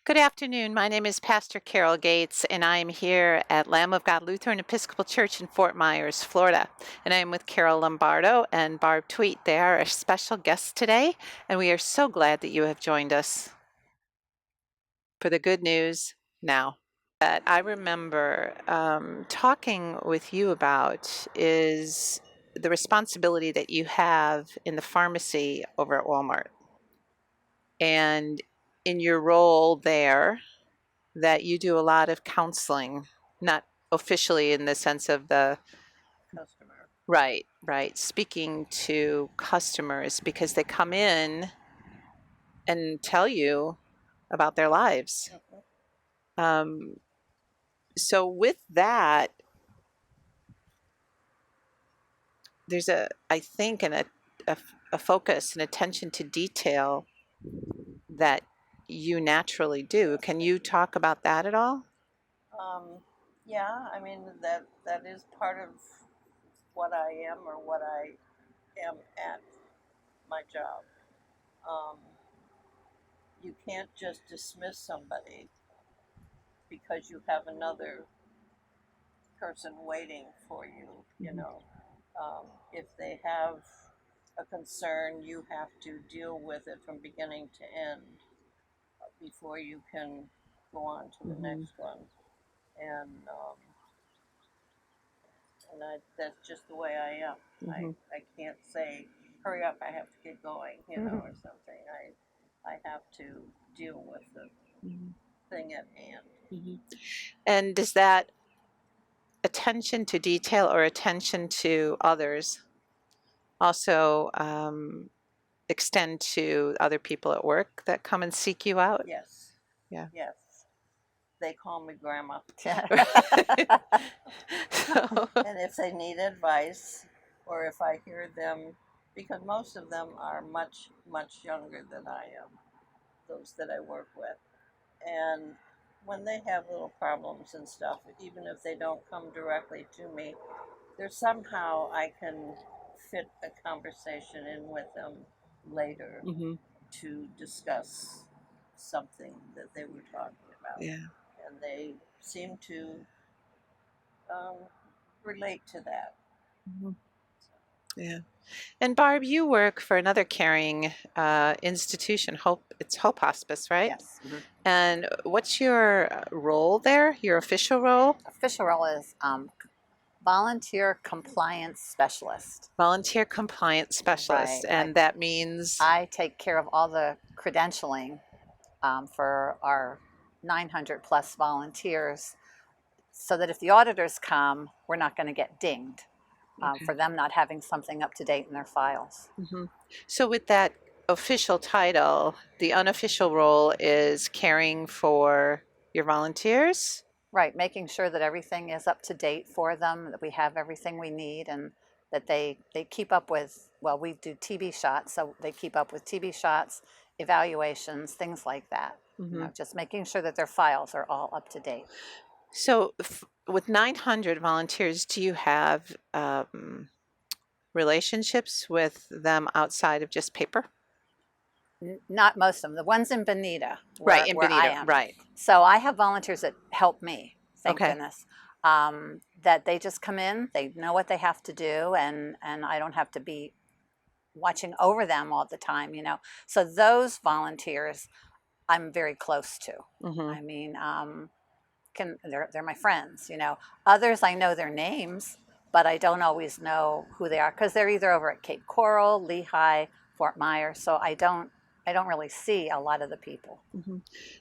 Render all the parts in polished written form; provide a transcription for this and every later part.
Good afternoon. My name is Pastor Carol Gates, and I am here at Lamb of God Lutheran Episcopal Church in Fort Myers, Florida. And I am with Carol Lombardo and Barb Tweet. They are our special guests today, and we are so glad that you have joined us for the good news now. That I remember talking with you about is the responsibility that you have in the pharmacy over at Walmart. And in your role there, that you do a lot of counseling, not officially in the sense of the Customer. right, speaking to customers because they come in and tell you about their lives. Um, so with that, there's I think, a focus and attention to detail that you naturally do. Can you talk about that at all? Yeah, I mean that is part of what I am or what I am at my job. Um, you can't just dismiss somebody because you have another person waiting for you. You know, if they have a concern, you have to deal with it from beginning to end before you can go on to the next one. And that's just the way I am. I can't say, hurry up, I have to get going, or something. I have to deal with the thing at hand. And does that attention to detail or attention to others also extend to other people at work that come and seek you out? Yes. Yeah. Yes. They call me grandma. So, And if they need advice, or if I hear them, because most of them are much, much younger than I am, those that I work with. And when they have little problems and stuff, even if they don't come directly to me, there's somehow I can fit a conversation in with them later to discuss something that they were talking about. yeah, And they seem to um, relate to that. yeah. And Barb, you work for another caring institution, it's Hope Hospice, right? Yes. And what's your role there, your official role? Official role is volunteer compliance specialist. Volunteer compliance specialist. Right. And that means? I take care of all the credentialing for our 900 plus volunteers so that if the auditors come, we're not going to get dinged for them not having something up to date in their files. So with that official title, the unofficial role is caring for your volunteers? Right, making sure that everything is up to date for them, that we have everything we need, and that they keep up with, well, we do TB shots, so they keep up with TB shots, evaluations, things like that. Just making sure that their files are all up to date. So with 900 volunteers, do you have relationships with them outside of just paper? Not most of them. The ones in Bonita, Right, in where I Bonita, am. right. So I have volunteers that help me, thank Okay. goodness. That they just come in, they know what they have to do, and I don't have to be watching over them all the time, So those volunteers I'm very close to. I mean, they're my friends, Others I know their names, but I don't always know who they are because they're either over at Cape Coral, Lehigh, Fort Myers, so I don't really see a lot of the people.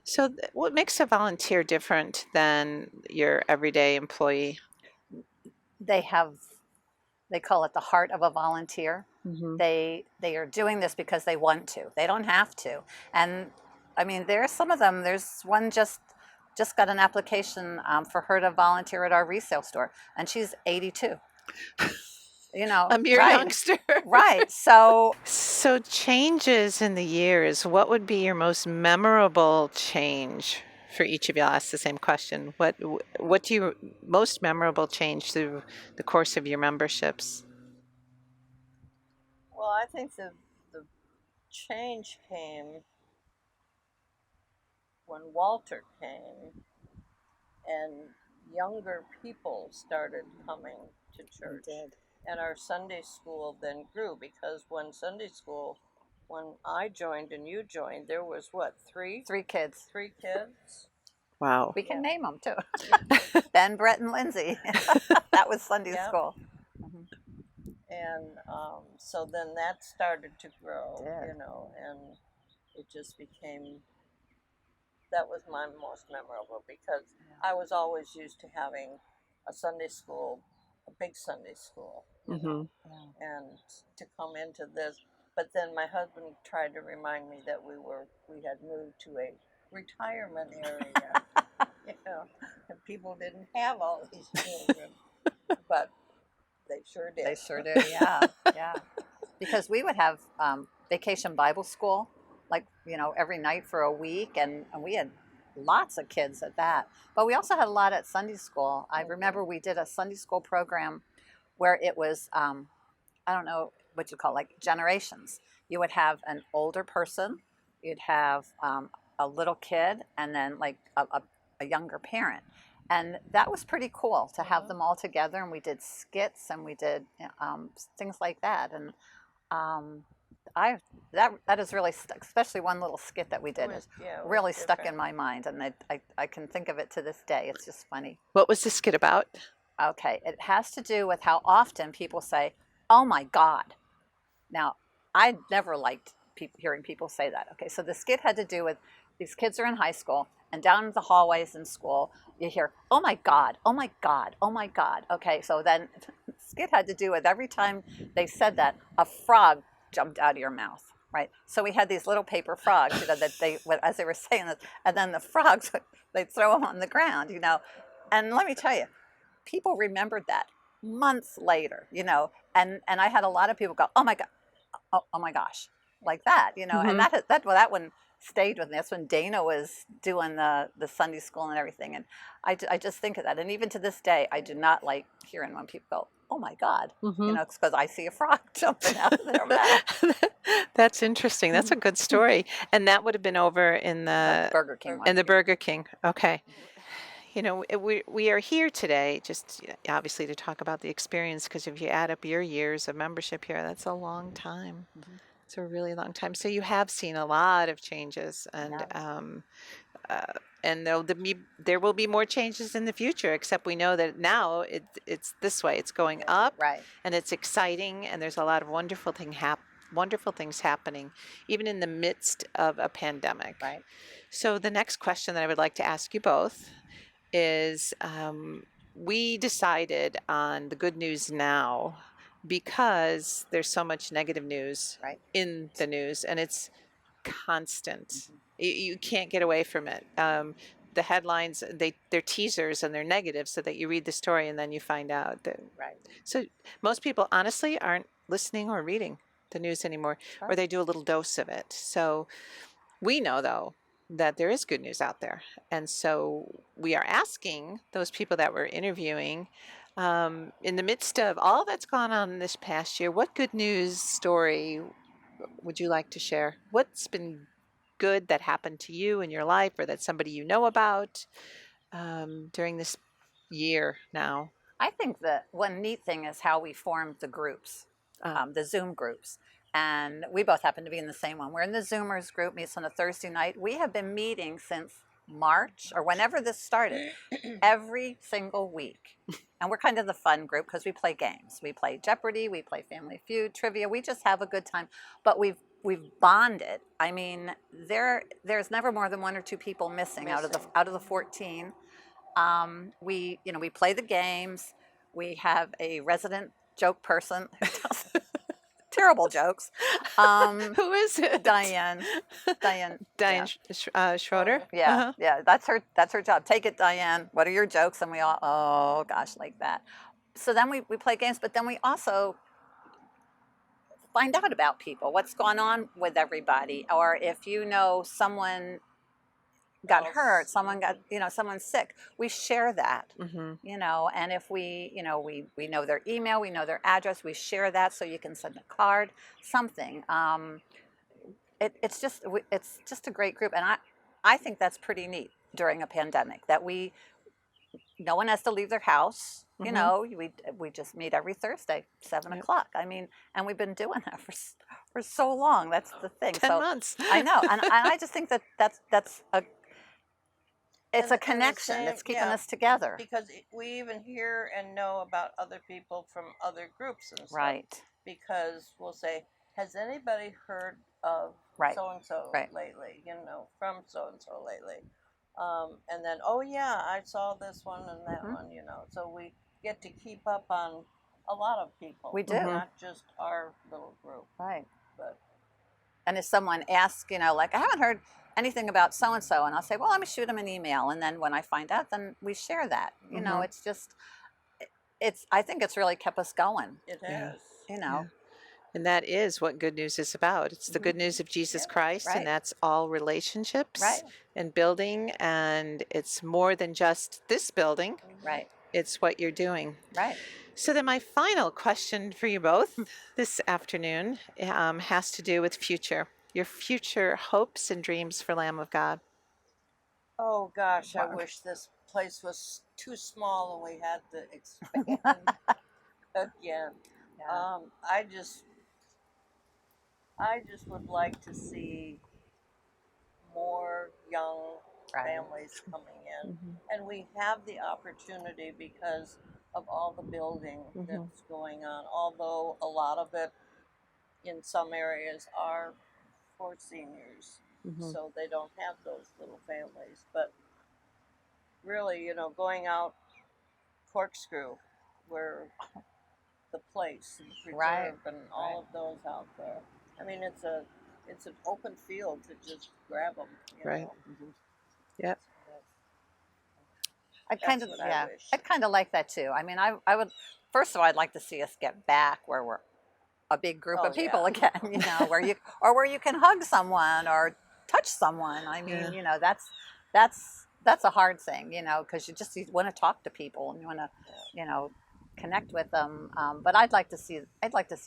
So what makes a volunteer different than your everyday employee? They call it the heart of a volunteer. They are doing this because they want to. They don't have to. And I mean, there's some of them. There's one just got an application for her to volunteer at our resale store, and she's 82. A mere right. youngster. Right. So changes in the years, what would be your most memorable change for each of you? I'll ask the same question. What do you most memorable change through the course of your memberships? Well, I think the change came when Walter came and younger people started coming to church. did. And our Sunday school then grew, because when I joined and you joined, there was what, three? 3 kids. 3 kids? Wow. We can Yeah. name them too. Ben, Brett, and Lindsay. That was Sunday Yep. school. Mhm. And so then that started to grow, Did. and it just became, that was my most memorable, because I was always used to having a Sunday school, a big Sunday school, Mm-hmm. Yeah. and to come into this. But then my husband tried to remind me that we had moved to a retirement area, and people didn't have all these children, but they sure did. They sure do. Yeah, yeah. Because we would have vacation Bible school, like every night for a week, and we had lots of kids at that. But we also had a lot at Sunday school. I remember we did a Sunday school program where it was I don't know what you call it, like generations. You would have an older person, you'd have a little kid, and then like a younger parent. And that was pretty cool to have them all together. And we did skits and we did things like that. And I that is really stuck, especially one little skit that we did is really stuck in my mind. And I can think of it to this day. It's just funny. What was the skit about? Okay, it has to do with how often people say, "Oh my God." Now, I never liked hearing people say that. Okay, so the skit had to do with these kids are in high school, and down the hallways in school, you hear, "Oh my God, oh my God, oh my God." Okay, so then the skit had to do with every time they said that, a frog jumped out of your mouth. Right, so we had these little paper frogs, that as they were saying this, and then the frogs, they'd throw them on the ground, and let me tell you, people remembered that months later, and I had a lot of people go, "Oh my God, oh my gosh," like that, and Mm-hmm. that one stayed with me. That's when Dana was doing the Sunday school and everything, and I just think of that, and even to this day, I do not like hearing when people go, "Oh my God," Mm-hmm. it's because I see a frog jumping out of their mouth. That's interesting. That's a good story. And that would have been over in the Burger King in one. the Burger King. Okay. We are here today just obviously to talk about the experience, because if you add up your years of membership here, that's a long time. Mm-hmm. It's a really long time. So you have seen a lot of changes, and Yeah. uh, and there will be more changes in the future. Except we know that now it's this way. It's going up, Right. and it's exciting, and there's a lot of wonderful things happening, even in the midst of a pandemic. Right. So the next question that I would like to ask you both is, we decided on the good news now because there's so much negative news Right. in the news, and it's constant. Mm-hmm. You can't get away from it. The headlines, they're teasers and they're negative, so that you read the story and then you find out that. Right. So most people honestly aren't listening or reading the news anymore, Sure. or they do a little dose of it. So we know, though, that there is good news out there. And so we are asking those people that we're interviewing, in the midst of all that's gone on this past year, what good news story would you like to share? What's been good that happened to you in your life, or that somebody you know about, during this year now? I think that one neat thing is how we formed the groups, the Zoom groups. And we both happen to be in the same one. We're in the Zoomers group, meets on a Thursday night. We have been meeting since March or whenever this started, every single week. And we're kind of the fun group because we play games. We play Jeopardy, we play Family Feud, trivia. We just have a good time. But we've bonded. I mean, there's never more than one or two people missing. Out of the 14. We play the games. We have a resident joke person who tells terrible jokes. Who is it? Diane. Diane Schroeder. Yeah, Uh-huh. yeah, that's her job. Take it, Diane. What are your jokes? And we all, oh gosh, like that. So then we play games, but then we also find out about people, what's going on with everybody, or if someone got hurt, someone got, someone's sick, we share that. Mm-hmm. And if we know their email, we know their address, we share that, so you can send a card, something. It's just a great group, and I think that's pretty neat during a pandemic that no one has to leave their house. You Mm-hmm. know, we just meet every Thursday, 7 Yep. o'clock. I mean, and we've been doing that for so long. That's the thing. 10 So months. I know, and I just think that that's a it's a And the connection. same, It's keeping yeah, us together. because we even hear and know about other people from other groups and stuff. Right. Because we'll say, has anybody heard of Right. so and so Right. lately? You know, from so and so lately. And then, oh yeah, I saw this one and that Mhm. one. You know, so we get to keep up on a lot of people. We do. Mhm. Not just our little group. Right. But And if someone asks, you know, like, I haven't heard anything about so and so, and I'll say, well, let me shoot them an email, and then when I find out, then we share that. You know, Mhm. it's just it's I think it's really kept us going. it Yeah. has. You know. And that is what good news is about. It's the Mhm. good news of Jesus Yeah. Christ, Right. and that's all relationships Right. and building. And it's more than just this building, Right. it's what you're doing. Right. So, then my final question for you both this afternoon has to do with future. Your future hopes and dreams for Lamb of God. Oh gosh, I Barb. wish this place was too small and we had to expand again. Yeah. I just would like to see more young Right. families coming in, Mhm. and we have the opportunity because of all the building Mhm. that's going on. Although a lot of it in some areas are for seniors, Mhm. so they don't have those little families. But really, you know, going out Corkscrew, where the place and the Right. preserve and all of those out there. I mean, it's an open field to just grab them. You Right. know, Mhm. Yep. I'd kind that's of what yeah. I wish. I'd kind of like that too. I mean, I would first of all, I'd like to see us get back where we're a big group Oh, of people yeah. again. You know, where you can hug someone or touch someone. I mean, Yeah. you know, that's a hard thing. You know, because you want to talk to people and you want to, you know, connect with them. But I'd like to see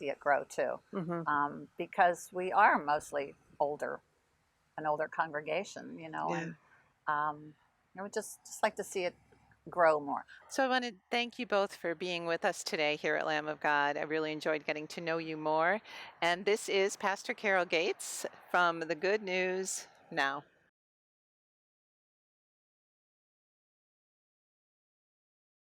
it grow too, Mhm. because we are mostly an older congregation. You know, Yeah. and I would just like to see it grow more. So I want to thank you both for being with us today here at Lamb of God. I really enjoyed getting to know you more. And this is Pastor Carol Gates from the Good News Now.